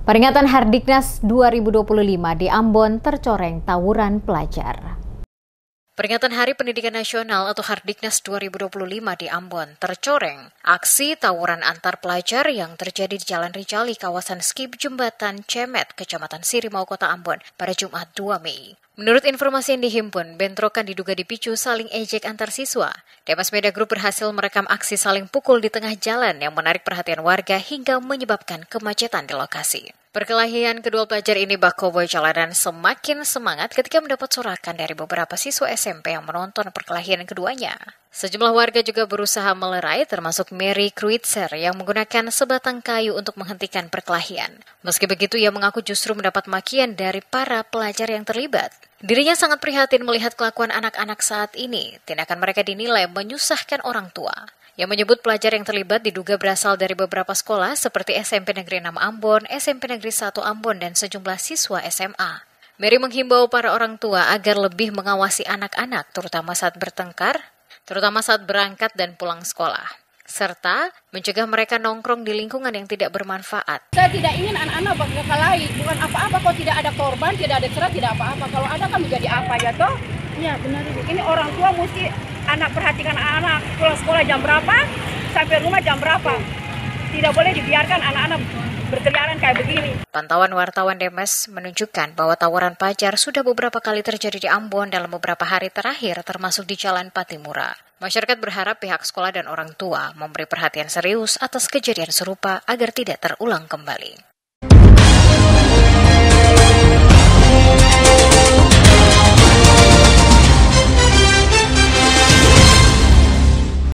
Peringatan Hardiknas 2025 di Ambon tercoreng tawuran pelajar. Peringatan Hari Pendidikan Nasional atau Hardiknas 2025 di Ambon tercoreng aksi tawuran antar pelajar yang terjadi di Jalan Rijali, kawasan Skip Jembatan Cemet, Kecamatan Sirimau, Kota Ambon pada Jumat 2 Mei. Menurut informasi yang dihimpun, bentrokan diduga dipicu saling ejek antar siswa. Demas Media Group berhasil merekam aksi saling pukul di tengah jalan yang menarik perhatian warga hingga menyebabkan kemacetan di lokasi. Perkelahian kedua pelajar ini bak koboi jalanan semakin semangat ketika mendapat sorakan dari beberapa siswa SMP yang menonton perkelahian keduanya. Sejumlah warga juga berusaha melerai, termasuk Mary Kruitzer yang menggunakan sebatang kayu untuk menghentikan perkelahian. Meski begitu, ia mengaku justru mendapat makian dari para pelajar yang terlibat. Dirinya sangat prihatin melihat kelakuan anak-anak saat ini. Tindakan mereka dinilai menyusahkan orang tua. Yang menyebut pelajar yang terlibat diduga berasal dari beberapa sekolah seperti SMP Negeri 6 Ambon, SMP Negeri 1 Ambon, dan sejumlah siswa SMA. Mary menghimbau para orang tua agar lebih mengawasi anak-anak, terutama saat bertengkar, terutama saat berangkat dan pulang sekolah, serta mencegah mereka nongkrong di lingkungan yang tidak bermanfaat. Saya tidak ingin anak-anak berkelahi, bukan apa-apa kalau tidak ada korban, tidak ada cerai, tidak apa-apa. Kalau ada kan menjadi apa ya toh? Iya benar. Ini orang tua mesti anak perhatikan anak pulang sekolah jam berapa, sampai rumah jam berapa. Tidak boleh dibiarkan anak-anak berkeliaran kayak begini. Pantauan wartawan Demes menunjukkan bahwa tawuran pelajar sudah beberapa kali terjadi di Ambon dalam beberapa hari terakhir, termasuk di Jalan Patimura. Masyarakat berharap pihak sekolah dan orang tua memberi perhatian serius atas kejadian serupa agar tidak terulang kembali.